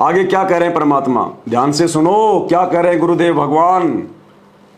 आगे क्या कह रहे हैं परमात्मा, ध्यान से सुनो क्या कह रहे हैं गुरुदेव भगवान।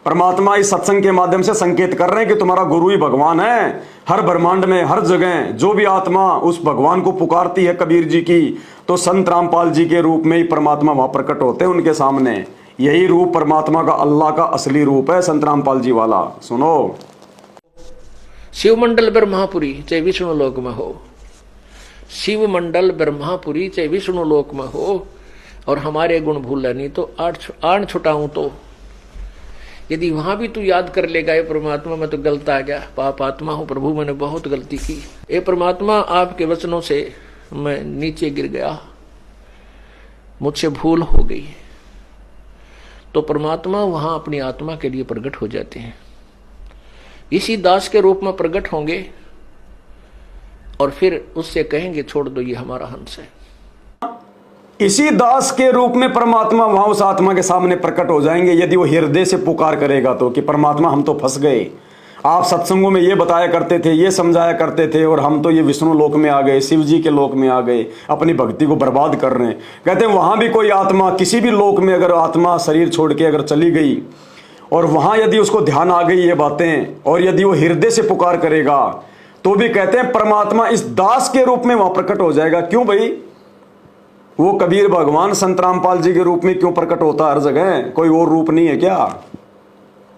परमात्मा इस सत्संग के माध्यम से संकेत कर रहे हैं कि तुम्हारा गुरु ही भगवान है। हर ब्रह्मांड में हर जगह जो भी आत्मा उस भगवान को पुकारती है कबीर जी की, तो संत रामपाल जी के रूप में ही परमात्मा वहां प्रकट होते हैं उनके सामने। यही रूप परमात्मा का, अल्लाह का असली रूप है संत रामपाल जी वाला। सुनो, शिव मंडल ब्रह्मापुरी चाहे विष्णु लोक में हो, शिव मंडल ब्रह्मापुरी चाहे विष्णु लोक में हो, और हमारे गुण भूला नहीं तो आण छुटाऊं तो। यदि वहां भी तू याद कर लेगा ये परमात्मा मैं तो गलत आ गया, पाप आत्मा हूं प्रभु, मैंने बहुत गलती की, ये परमात्मा आपके वचनों से मैं नीचे गिर गया, मुझसे भूल हो गई, तो परमात्मा वहां अपनी आत्मा के लिए प्रकट हो जाते हैं। इसी दास के रूप में प्रकट होंगे और फिर उससे कहेंगे छोड़ दो ये हमारा हंस है। इसी दास के रूप में परमात्मा वहां उस आत्मा के सामने प्रकट हो जाएंगे यदि वो हृदय से पुकार करेगा तो, कि परमात्मा हम तो फंस गए, आप सत्संगों में ये बताया करते थे, ये समझाया करते थे, और हम तो ये विष्णु लोक में आ गए, शिव जी के लोक में आ गए, अपनी भक्ति को बर्बाद कर रहे हैं। कहते हैं वहां भी कोई आत्मा किसी भी लोक में अगर आत्मा शरीर छोड़ के अगर चली गई और वहां यदि उसको ध्यान आ गई ये बातें, और यदि वो हृदय से पुकार करेगा तो भी कहते हैं परमात्मा इस दास के रूप में वहां प्रकट हो जाएगा। क्यों भाई, वो कबीर भगवान संत रामपाल जी के रूप में क्यों प्रकट होता है हर जगह, कोई और रूप नहीं है क्या?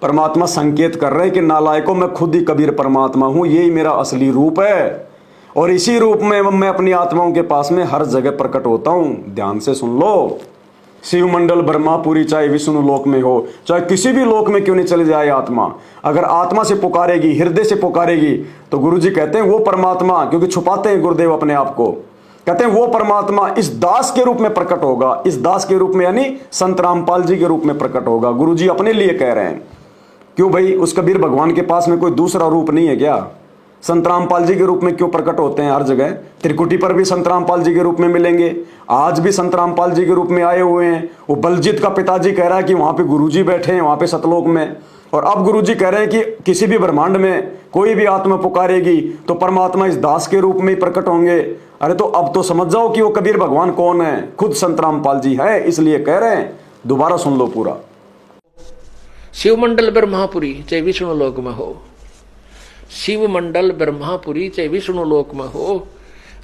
परमात्मा संकेत कर रहे हैं कि नालायकों मैं खुद ही कबीर परमात्मा हूं, यही मेरा असली रूप है, और इसी रूप में मैं अपनी आत्माओं के पास में हर जगह प्रकट होता हूं। ध्यान से सुन लो, शिव मंडल ब्रह्मापुरी चाहे विष्णु लोक में हो, चाहे किसी भी लोक में क्यों नहीं चले जाए आत्मा, अगर आत्मा से पुकारेगी, हृदय से पुकारेगी, तो गुरु जी कहते हैं वो परमात्मा, क्योंकि छुपाते हैं गुरुदेव अपने आप को, कहते हैं वो परमात्मा इस दास के रूप में प्रकट होगा। इस दास के रूप में यानी संत रामपाल जी के रूप में प्रकट होगा। गुरु जी अपने लिए कह रहे हैं। क्यों भाई, उस कबीर भगवान के पास में कोई दूसरा रूप नहीं है क्या? संत रामपाल जी के रूप में क्यों प्रकट होते हैं हर जगह? त्रिकुटी पर भी संत रामपाल जी के रूप में मिलेंगे, आज भी संत रामपाल जी के रूप में आए हुए हैं। वो बलजीत का पिताजी कह रहा है कि वहां पे गुरुजी बैठे हैं, वहां पे सतलोक में, और अब गुरुजी कह रहे हैं कि किसी भी ब्रह्मांड में कोई भी आत्मा पुकारेगी तो परमात्मा इस दास के रूप में ही प्रकट होंगे। अरे तो अब तो समझ जाओ कि वो कबीर भगवान कौन है, खुद संत रामपाल जी है, इसलिए कह रहे हैं। दोबारा सुन लो पूरा। शिव मंडल ब्रह्मापुरी चाहे विष्णु लोक में हो, शिव मंडल ब्रह्मापुरी चाहे विष्णु लोक में हो,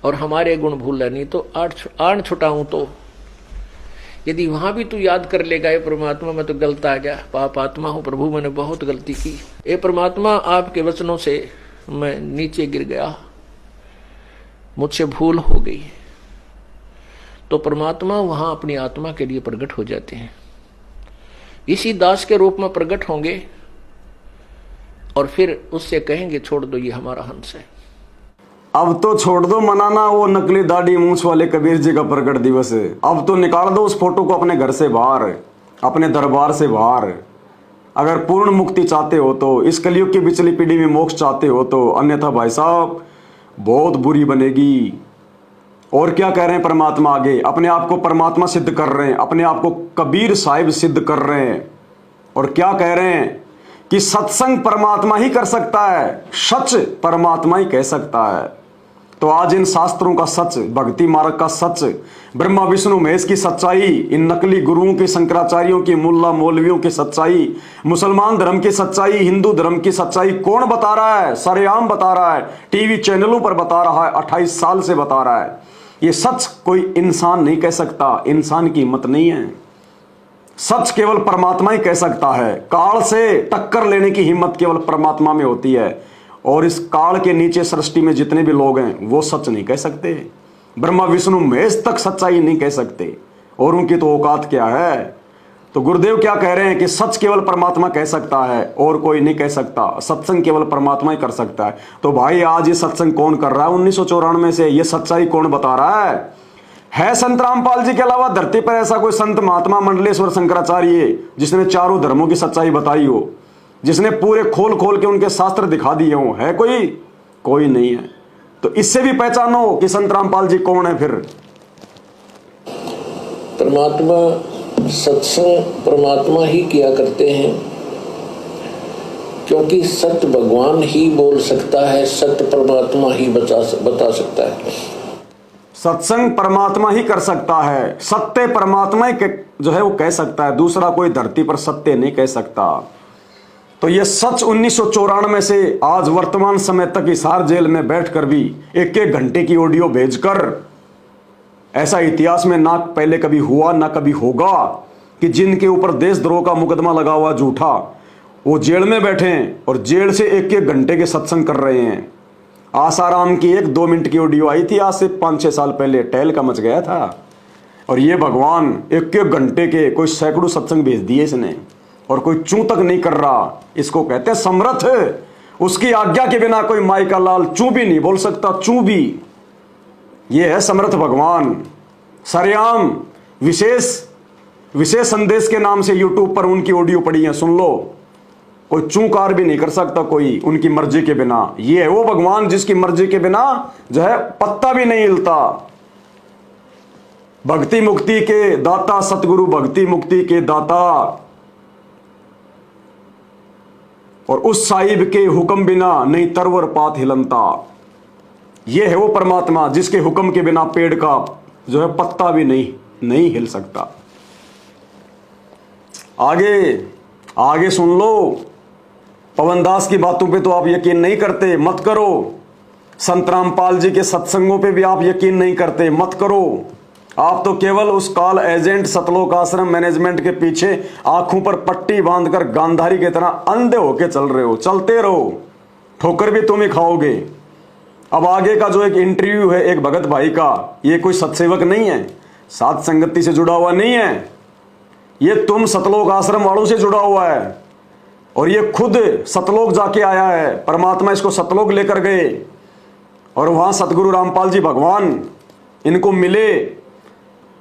और हमारे गुण भूला नहीं तो आण छुटाऊं तो। यदि वहां भी तू याद कर लेगा ये परमात्मा मैं तो गलत आ गया, पाप आत्मा हूं प्रभु, मैंने बहुत गलती की, ये परमात्मा आपके वचनों से मैं नीचे गिर गया, मुझसे भूल हो गई, तो परमात्मा वहां अपनी आत्मा के लिए प्रकट हो जाते हैं। इसी दास के रूप में प्रकट होंगे और फिर उससे कहेंगे छोड़ दो ये हमारा हंस है। अब तो छोड़ दो मनाना वो नकली दाढ़ी मूंछ वाले कबीर जी का प्रकट दिवस है। अब तो निकाल दो उस फोटो को अपने घर से बाहर, अपने दरबार से बाहर। अगर पूर्ण मुक्ति चाहते हो तो, इस कलयुग की पिछली पीढ़ी में मोक्ष चाहते हो तो, अन्यथा भाई साहब बहुत बुरी बनेगी। और क्या कह रहे हैं परमात्मा आगे, अपने आप को परमात्मा सिद्ध कर रहे हैं, अपने आप को कबीर साहिब सिद्ध कर रहे हैं। और क्या कह रहे हैं कि सत्संग परमात्मा ही कर सकता है, सच परमात्मा ही कह सकता है। तो आज इन शास्त्रों का सच, भक्ति मार्ग का सच, ब्रह्मा विष्णु महेश की सच्चाई, इन नकली गुरुओं के, शंकराचार्यों की, मुल्ला मौलवियों की सच्चाई, मुसलमान धर्म की सच्चाई, हिंदू धर्म की सच्चाई कौन बता रहा है? सरेआम बता रहा है, टीवी चैनलों पर बता रहा है, 28 साल से बता रहा है। ये सच कोई इंसान नहीं कह सकता, इंसान की हिम्मत नहीं है। सच केवल परमात्मा ही कह सकता है। काल से टक्कर लेने की हिम्मत केवल परमात्मा में होती है, और इस काल के नीचे सृष्टि में जितने भी लोग हैं वो सच नहीं कह सकते। ब्रह्मा विष्णु महेश तक सच्चाई नहीं कह सकते, और उनकी तो औकात क्या है। तो गुरुदेव क्या कह रहे हैं कि सच केवल परमात्मा कह सकता है और कोई नहीं कह सकता, सत्संग केवल परमात्मा ही कर सकता है। तो भाई आज ये सत्संग कौन कर रहा है 1994 से? ये सच्चाई कौन बता रहा है संत रामपाल जी के अलावा धरती पर ऐसा कोई संत महात्मा मंडलेश्वर शंकराचार्य जिसने चारों धर्मों की सच्चाई बताई हो, जिसने पूरे खोल खोल के उनके शास्त्र दिखा दिए हो? है कोई नहीं है। तो इससे भी पहचानो कि संत रामपाल जी कौन है। फिर परमात्मा सत्संग परमात्मा ही किया करते हैं, क्योंकि सत्य भगवान ही बोल सकता है, सत्य परमात्मा ही बता सकता है। सत्संग परमात्मा ही कर सकता है, सत्य परमात्मा ही जो है वो कह सकता है, दूसरा कोई धरती पर सत्य नहीं कह सकता। तो ये सच 1994 से आज वर्तमान समय तक हिसार जेल में बैठकर भी एक एक घंटे की ऑडियो भेजकर, ऐसा इतिहास में ना पहले कभी हुआ ना कभी होगा कि जिनके ऊपर देशद्रोह का मुकदमा लगा हुआ झूठा, वो जेल में बैठे हैं और जेल से एक एक घंटे के सत्संग कर रहे हैं। आसाराम की 1-2 मिनट की ऑडियो आई थी आज से 5-6 साल पहले, टहल का मच गया था। और ये भगवान एक एक घंटे के कोई सैकड़ों सत्संग भेज दिए इसने, और कोई चूं तक नहीं कर रहा। इसको कहते हैं समर्थ। उसकी आज्ञा के बिना कोई माई का लाल चूं भी नहीं बोल सकता, चूं भी। ये है समर्थ भगवान। सरेआम विशेष संदेश के नाम से यूट्यूब पर उनकी ऑडियो पड़ी है, सुन लो। कोई चूंकार भी नहीं कर सकता कोई उनकी मर्जी के बिना। ये है वो भगवान जिसकी मर्जी के बिना जो है पत्ता भी नहीं हिलता। भक्ति मुक्ति के दाता सतगुरु, भक्ति मुक्ति के दाता, और उस साहिब के हुक्म बिना नहीं तरवर पात हिलनता। यह है वो परमात्मा जिसके हुक्म के बिना पेड़ का जो है पत्ता भी नहीं हिल सकता। आगे सुन लो। पवन दास की बातों पे तो आप यकीन नहीं करते, मत करो। संत रामपाल जी के सत्संगों पे भी आप यकीन नहीं करते, मत करो। आप तो केवल उस काल एजेंट सतलोक आश्रम मैनेजमेंट के पीछे आंखों पर पट्टी बांधकर गांधारी की तरह अंधे होके चल रहे हो। चलते रहो, ठोकर भी तुम ही खाओगे। अब आगे का जो एक इंटरव्यू है एक भगत भाई का, ये कोई सत्सेवक नहीं है, सात संगति से जुड़ा हुआ नहीं है, ये तुम सतलोक आश्रम वालों से जुड़ा हुआ है। और ये खुद सतलोक जाके आया है, परमात्मा इसको सतलोक लेकर गए और वहां सतगुरु रामपाल जी भगवान इनको मिले,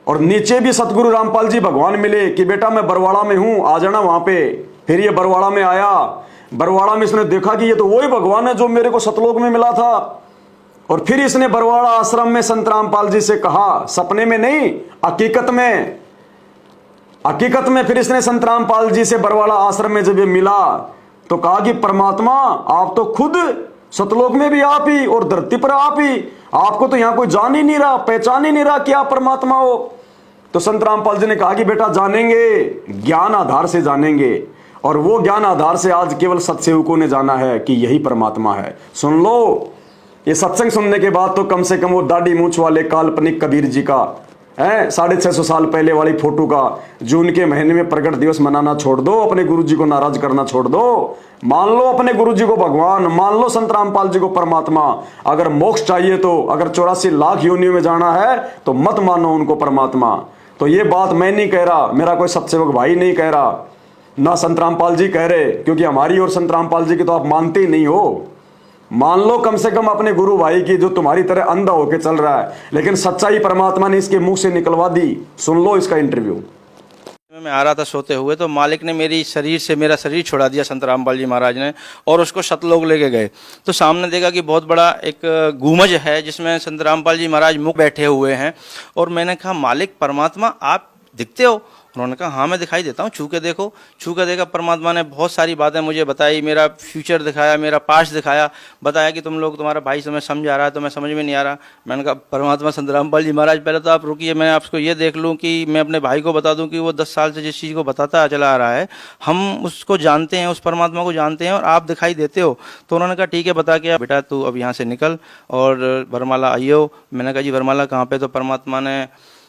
और नीचे भी सतगुरु रामपाल जी भगवान मिले कि बेटा मैं बरवाड़ा में हूं, आ जाना वहां पे। फिर ये बरवाड़ा में आया, बरवाड़ा में इसने देखा कि ये तो वही भगवान है जो मेरे को सतलोक में मिला था। और फिर इसने बरवाड़ा आश्रम में संत रामपाल जी से कहा, सपने में नहीं, हकीकत में फिर इसने संत रामपाल जी से बरवाड़ा आश्रम में जब ये मिला तो कहा कि परमात्मा आप तो खुद सतलोक में भी आप ही और धरती पर आप ही, आपको तो यहां कोई जान ही नहीं रहा, पहचान ही नहीं रहा कि आप परमात्मा हो। तो संत रामपाल जी ने कहा कि बेटा जानेंगे, ज्ञान आधार से जानेंगे, और वो ज्ञान आधार से आज केवल सत्सेवकों ने जाना है कि यही परमात्मा है। सुन लो, ये सत्संग सुनने के बाद तो कम से कम वो दाढ़ी मूंछ वाले काल्पनिक कबीर जी का है 650 साल पहले वाली फोटो का जून के महीने में प्रकट दिवस मनाना छोड़ दो, अपने गुरु जी को नाराज करना छोड़ दो। मान लो अपने गुरु जी को भगवान, मान लो संत रामपाल जी को परमात्मा। अगर मोक्ष चाहिए तो, अगर 84 लाख योनियों में जाना है तो मत मानो उनको परमात्मा। तो ये बात मैं नहीं कह रहा, मेरा कोई सत्सेवक भाई नहीं कह रहा, ना संत रामपाल जी कह रहे, क्योंकि हमारी और संत रामपाल जी की तो आप मानते ही नहीं हो। मान लो कम से कम अपने गुरु भाई की जो तुम्हारी तरह अंधा होके चल रहा है, लेकिन सच्चाई परमात्मा ने इसके मुंह से निकलवा दी। सुन लो इसका इंटरव्यू। मैं आ रहा था सोते हुए, तो मालिक ने मेरा शरीर छुड़ा दिया संत रामपाल जी महाराज ने, और उसको सतलोक लेके गए। तो सामने देखा कि बहुत बड़ा एक गुमज है जिसमें संत रामपाल जी महाराज मुख बैठे हुए हैं। और मैंने कहा मालिक परमात्मा आप दिखते हो? उन्होंने कहा हाँ मैं दिखाई देता हूँ, छू के देखो। छू के देखा, परमात्मा ने बहुत सारी बातें मुझे बताई, मेरा फ्यूचर दिखाया, मेरा पास्ट दिखाया, बताया कि तुम्हारा भाई समय समझा रहा है तो मैं समझ में नहीं आ रहा। मैंने कहा परमात्मा संत रामपाल जी महाराज पहले तो आप रुकिए, मैं आपको ये देख लूँ कि मैं अपने भाई को बता दूँ कि वो 10 साल से जिस चीज़ को बताता चला आ रहा है हम उसको जानते हैं, उस परमात्मा को जानते हैं, और आप दिखाई देते हो। तो उन्होंने कहा ठीक है बता के बेटा तू अब यहाँ से निकल और वरमाला आइयो। मैंने कहा जी वरमाला कहाँ पे? तो परमात्मा ने,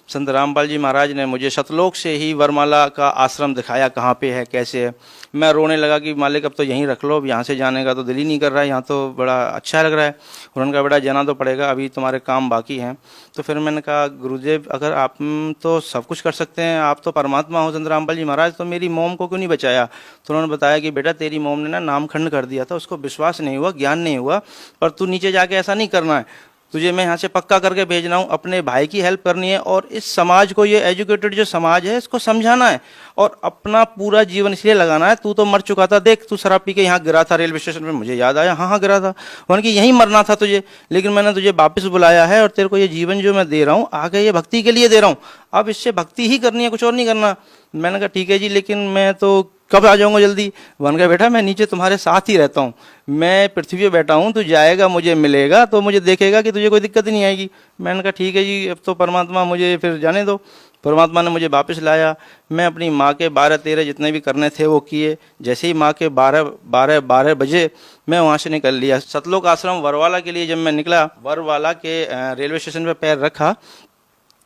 संत रामपाल जी महाराज ने मुझे सतलोक से ही वरमाला का आश्रम दिखाया, कहाँ पे है कैसे है। मैं रोने लगा कि मालिक अब तो यहीं रख लो, अब यहाँ से जाने का तो दिल ही नहीं कर रहा है, यहाँ तो बड़ा अच्छा लग रहा है। उन्होंने कहा बेटा जाना तो पड़ेगा, अभी तुम्हारे काम बाकी हैं। तो फिर मैंने कहा गुरुदेव अगर आप तो सब कुछ कर सकते हैं, आप तो परमात्मा हो संत रामपाल जी महाराज, तो मेरी मोम को क्यों नहीं बचाया? तो उन्होंने बताया कि बेटा तेरी मोम ने ना नामखंड कर दिया था, उसको विश्वास नहीं हुआ, ज्ञान नहीं हुआ, पर तू नीचे जाके ऐसा नहीं करना है, तुझे मैं यहाँ से पक्का करके भेजना हूँ, अपने भाई की हेल्प करनी है और इस समाज को, ये एजुकेटेड जो समाज है इसको समझाना है और अपना पूरा जीवन इसलिए लगाना है। तू तो मर चुका था, देख तू शराब पी के यहाँ गिरा था रेलवे स्टेशन पे, मुझे याद आया हाँ गिरा था, उन्होंने कि यहीं मरना था तुझे, लेकिन मैंने तुझे वापस बुलाया है और तेरे को ये जीवन जो मैं दे रहा हूँ आगे ये भक्ति के लिए दे रहा हूँ, अब इससे भक्ति ही करनी है, कुछ और नहीं करना। मैंने कहा ठीक है जी, लेकिन मैं तो कब आ जाऊंगा जल्दी? वन कहा बेटा मैं नीचे तुम्हारे साथ ही रहता हूँ, मैं पृथ्वी पे बैठा हूँ, तू जाएगा मुझे मिलेगा तो मुझे देखेगा कि तुझे कोई दिक्कत ही नहीं आएगी। मैंने कहा ठीक है जी, अब तो परमात्मा मुझे फिर जाने दो। परमात्मा ने मुझे वापस लाया। मैं अपनी माँ के 12-13 जितने भी करने थे वो किए। जैसे ही माँ के 12 बजे मैं वहाँ से निकल लिया। सतलोक आश्रम वरवाला के लिए जब मैं निकला, वरवाला के रेलवे स्टेशन पर पैर रखा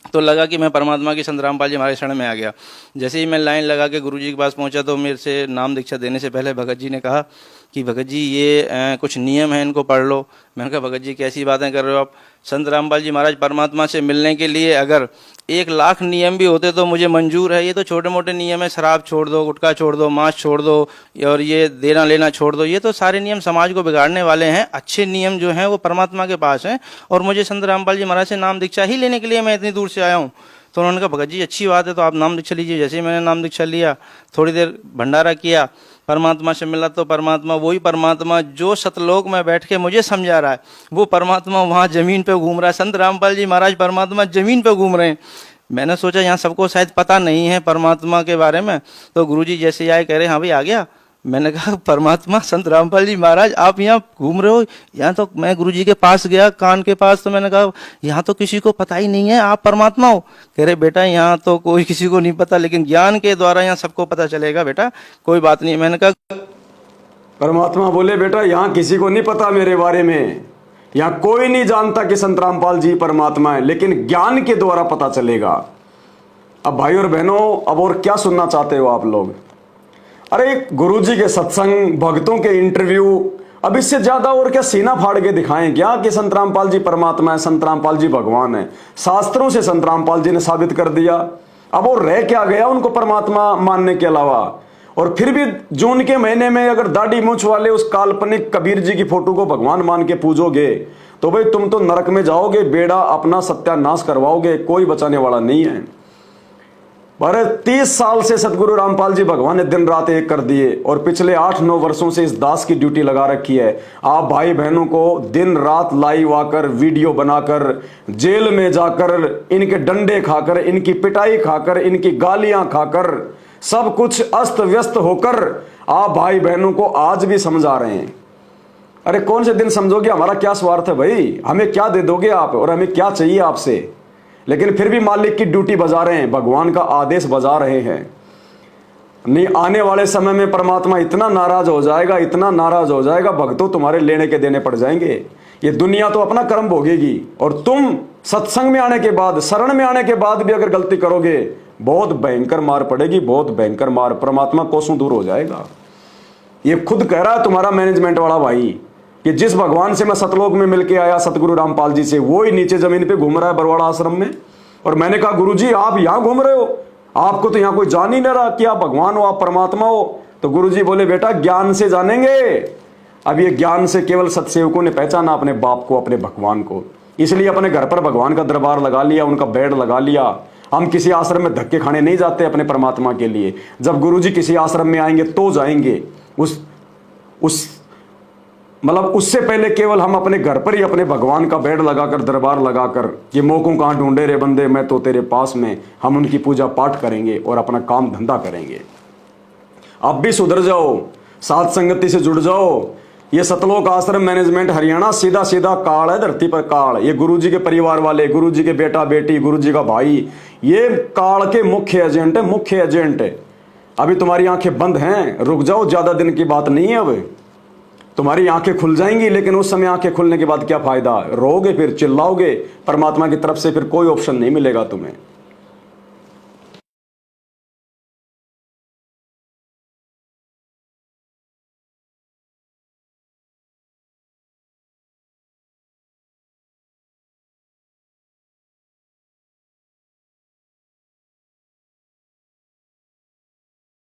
तो लगा कि मैं परमात्मा की संत रामपाल जी महाराज शरण में आ गया। जैसे ही मैं लाइन लगा के गुरुजी के पास पहुंचा तो मेरे से नाम दीक्षा देने से पहले भगत जी ने कहा कि भगत जी ये कुछ नियम है, इनको पढ़ लो। मैंने कहा भगत जी कैसी बातें कर रहे हो आप? संत रामपाल जी महाराज परमात्मा से मिलने के लिए अगर 1,00,000 नियम भी होते तो मुझे मंजूर है। ये तो छोटे मोटे नियम है, शराब छोड़ दो, गुटखा छोड़ दो, मांस छोड़ दो और ये देना लेना छोड़ दो। ये तो सारे नियम समाज को बिगाड़ने वाले हैं। अच्छे नियम जो हैं वो परमात्मा के पास हैं और मुझे संत रामपाल जी महाराज से नाम दीक्षा ही लेने के लिए मैं इतनी दूर से आया हूँ। तो उन्होंने कहा भगत जी अच्छी बात है, तो आप नाम दीक्षा लीजिए। जैसे ही मैंने नाम दीक्षा लिया, थोड़ी देर भंडारा किया, परमात्मा से मिला तो परमात्मा वही परमात्मा जो सतलोक में बैठ के मुझे समझा रहा है, वो परमात्मा वहाँ जमीन पे घूम रहा है। संत रामपाल जी महाराज परमात्मा जमीन पे घूम रहे हैं। मैंने सोचा यहाँ सबको शायद पता नहीं है परमात्मा के बारे में। तो गुरुजी जैसे आए कह रहे हाँ भाई आ गया। मैंने कहा परमात्मा संत रामपाल जी महाराज आप यहाँ घूम रहे हो? यहाँ तो मैं गुरुजी के पास गया, कान के पास, तो मैंने कहा यहाँ तो किसी को पता ही नहीं है आप परमात्मा हो। कह रहे बेटा यहाँ तो कोई किसी को नहीं पता, लेकिन ज्ञान के द्वारा यहाँ सबको पता चलेगा बेटा, कोई बात नहीं। मैंने कहा परमात्मा बोले बेटा यहाँ किसी को नहीं पता मेरे बारे में, यहाँ कोई नहीं जानता कि संत रामपाल जी परमात्मा है, लेकिन ज्ञान के द्वारा पता चलेगा। अब भाई और बहनों, अब और क्या सुनना चाहते हो आप लोग? अरे गुरुजी के सत्संग, भक्तों के इंटरव्यू, अब इससे ज्यादा और क्या सीना फाड़ के दिखाएं क्या कि संत रामपाल जी परमात्मा है, संत रामपाल जी भगवान है? शास्त्रों से संत रामपाल जी ने साबित कर दिया। अब और रह क्या गया उनको परमात्मा मानने के अलावा? और फिर भी जून के महीने में अगर दाढ़ी मूंछ वाले उस काल्पनिक कबीर जी की फोटो को भगवान मान के पूजोगे तो भाई तुम तो नरक में जाओगे, बेड़ा अपना सत्यानाश करवाओगे, कोई बचाने वाला नहीं है। पर 30 साल से सतगुरु रामपाल जी भगवान ने दिन रात एक कर दिए और पिछले 8-9 वर्षों से इस दास की ड्यूटी लगा रखी है। आप भाई बहनों को दिन रात लाइव आकर, वीडियो बनाकर, जेल में जाकर, इनके डंडे खाकर, इनकी पिटाई खाकर, इनकी गालियां खाकर, सब कुछ अस्त व्यस्त होकर आप भाई बहनों को आज भी समझा रहे हैं। अरे कौन से दिन समझोगे? हमारा क्या स्वार्थ है भाई? हमें क्या दे दोगे आप और हमें क्या चाहिए आपसे? लेकिन फिर भी मालिक की ड्यूटी बजा रहे हैं, भगवान का आदेश बजा रहे हैं। नहीं, आने वाले समय में परमात्मा इतना नाराज हो जाएगा, इतना नाराज हो जाएगा, भक्तों तुम्हारे लेने के देने पड़ जाएंगे। ये दुनिया तो अपना कर्म भोगेगी और तुम सत्संग में आने के बाद, शरण में आने के बाद भी अगर गलती करोगे, बहुत भयंकर मार पड़ेगी, बहुत भयंकर मार। परमात्मा कोसों दूर हो जाएगा। ये खुद कह रहा है तुम्हारा मैनेजमेंट वाला भाई कि जिस भगवान से मैं सतलोक में मिलके आया, सतगुरु रामपाल जी से, वो ही नीचे जमीन पे घूम रहा है बरवाड़ा आश्रम में। और मैंने कहा गुरुजी आप यहां घूम रहे हो, आपको तो यहां कोई जान ही नहीं रहा कि आप भगवान हो, आप परमात्मा हो। तो गुरुजी बोले बेटा ज्ञान से जानेंगे। अब ये ज्ञान से केवल सत्सेवकों ने पहचाना अपने बाप को, अपने भगवान को, इसलिए अपने घर पर भगवान का दरबार लगा लिया, उनका बेड लगा लिया। हम किसी आश्रम में धक्के खाने नहीं जाते अपने परमात्मा के लिए। जब गुरुजी किसी आश्रम में आएंगे तो जाएंगे, मतलब उससे पहले केवल हम अपने घर पर ही अपने भगवान का बेड लगाकर, दरबार लगाकर, ये मौकों कहाँ ढूंढे रे बंदे, मैं तो तेरे पास में, हम उनकी पूजा पाठ करेंगे और अपना काम धंधा करेंगे। अब भी सुधर जाओ, साथ संगति से जुड़ जाओ। ये सतलोक आश्रम मैनेजमेंट हरियाणा सीधा सीधा काल है, धरती पर काल। ये गुरुजी के परिवार वाले, गुरुजी के बेटा बेटी, गुरुजी का भाई, ये काल के मुख्य एजेंट है, मुख्य एजेंट है। अभी तुम्हारी आंखें बंद हैं, रुक जाओ, ज्यादा दिन की बात नहीं है। अब तुम्हारी आंखें खुल जाएंगी, लेकिन उस समय आंखें खुलने के बाद क्या फायदा? रोगे, फिर चिल्लाओगे, परमात्मा की तरफ से फिर कोई ऑप्शन नहीं मिलेगा तुम्हें।